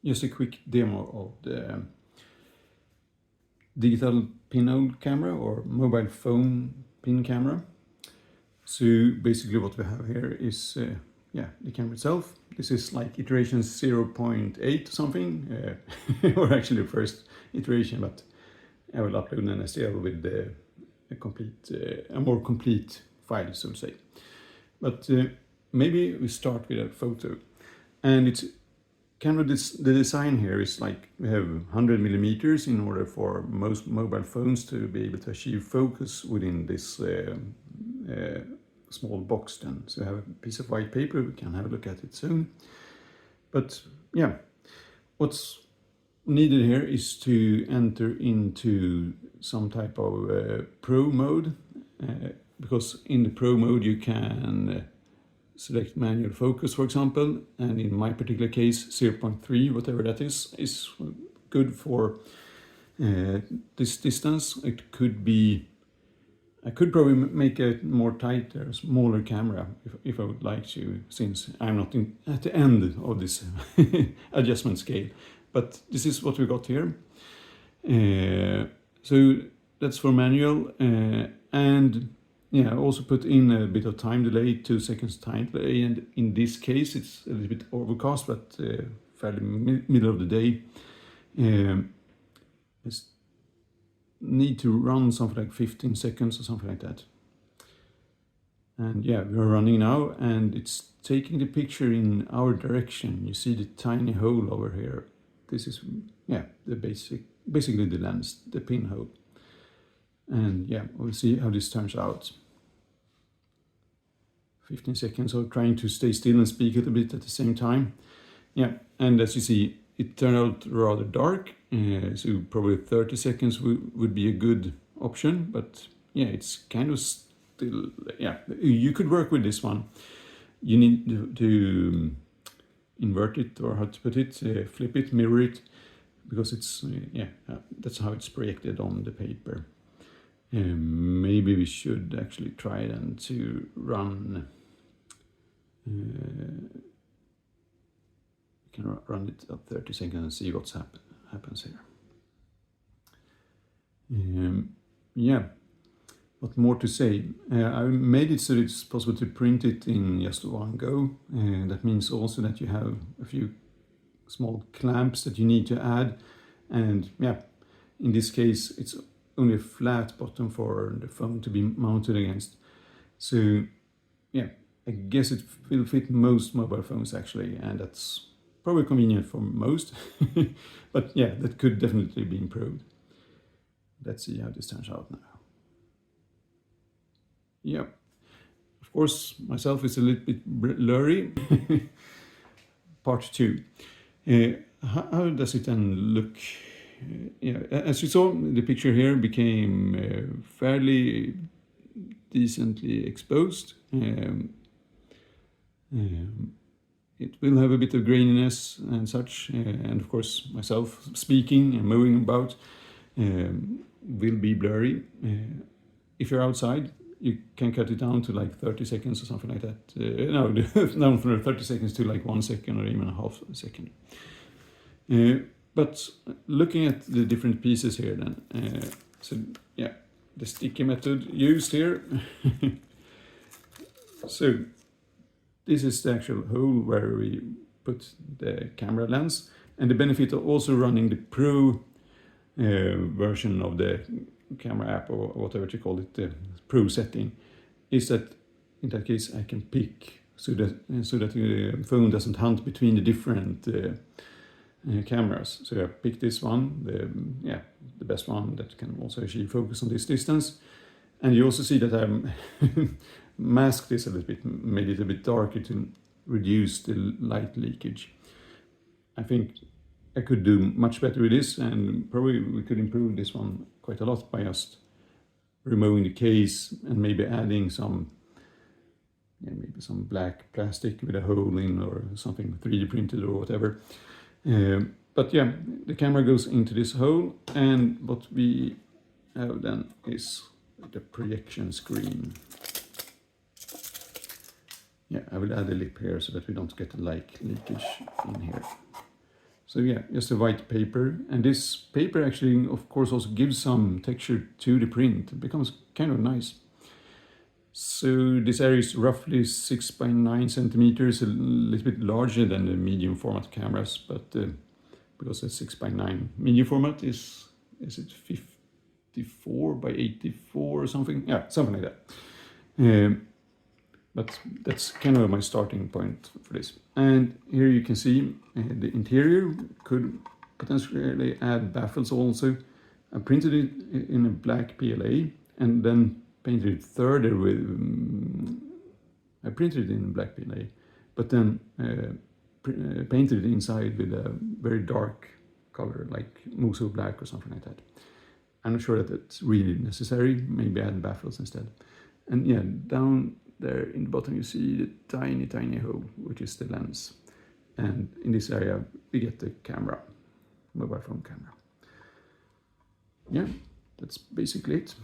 just a quick demo of the digital pinhole camera or mobile phone pin camera. So basically what we have here is the camera itself. This is like iteration 0.8 or something, or actually the first iteration, but I will upload an STL with a more complete file, so to say. But maybe we start with a photo, and it's camera. The design here is like we have 100 millimeters in order for most mobile phones to be able to achieve focus within this small box. Then, so we have a piece of white paper. We can have a look at it soon. But yeah, what's needed here is to enter into some type of pro mode, because in the pro mode you can select manual focus, for example, and in my particular case 0.3, whatever that is good for this distance. It could be, I could probably make a more tighter, smaller camera if I would like to, since I'm not at the end of this adjustment scale. But this is what we got here. So that's for manual, and yeah, I also put in a bit of time delay, 2 seconds time delay, and in this case it's a little bit overcast, but fairly middle of the day. Just need to run something like 15 seconds or something like that. And yeah, we're running now, and it's taking the picture in our direction. You see the tiny hole over here. This is, yeah, the basically the lens, the pinhole. And yeah, we'll see how this turns out. 15 seconds of trying to stay still and speak a little bit at the same time. Yeah, and as you see, it turned out rather dark, so probably 30 seconds would be a good option, but yeah, it's kind of still, yeah, you could work with this one. You need to invert it, or how to put it, flip it, mirror it, because it's, that's how it's projected on the paper. Maybe we should actually try then to run, we can run it up 30 seconds and see what's happens here. Yeah, what more to say? I made it so it's possible to print it in just one go. That means also that you have a few small clamps that you need to add, and yeah, in this case it's only a flat bottom for the phone to be mounted against. So yeah, I guess it will fit most mobile phones actually, and that's probably convenient for most. But yeah, that could definitely be improved. Let's see how this turns out now. Yeah, of course, myself is a little bit blurry. Part 2. How does it then look? Yeah, as you saw, the picture here became fairly decently exposed. It will have a bit of graininess and such, and of course myself speaking and moving about will be blurry. If you're outside, you can cut it down to like 30 seconds or something like that. No, down from 30 seconds to like 1 second or even a half a second. But looking at the different pieces here then, so yeah, the sticky method used here. So this is the actual hole where we put the camera lens, and the benefit of also running the Pro version of the camera app, or whatever you call it, the Pro setting, is that in that case I can pick so that the phone doesn't hunt between the different cameras. So I pick this one, the best one that can also achieve focus on this distance. And you also see that I'm masked this a little bit, made it a bit darker to reduce the light leakage. I think I could do much better with this, and probably we could improve this one quite a lot by just removing the case and maybe adding some, maybe some black plastic with a hole in, or something 3D printed or whatever. But yeah, the camera goes into this hole, and what we have then is the projection screen. Yeah, I will add a lip here so that we don't get the light leakage in here. So yeah, just a white paper. And this paper actually, of course, also gives some texture to the print. It becomes kind of nice. So this area is roughly 6 by 9 centimeters, a little bit larger than the medium format cameras, but because the 6 by 9 medium format is it 54 by 84 or something? Yeah, something like that. But that's kind of my starting point for this. And here you can see the interior. Could potentially add baffles also. I printed it in a black PLA and then painted it further with, I printed it in black PLA, but then painted it inside with a very dark color like Muso black or something like that. I'm not sure that it's really necessary, maybe add baffles instead. And yeah, down there in the bottom you see the tiny hole, which is the lens. And in this area we get the camera, mobile phone camera. Yeah, that's basically it.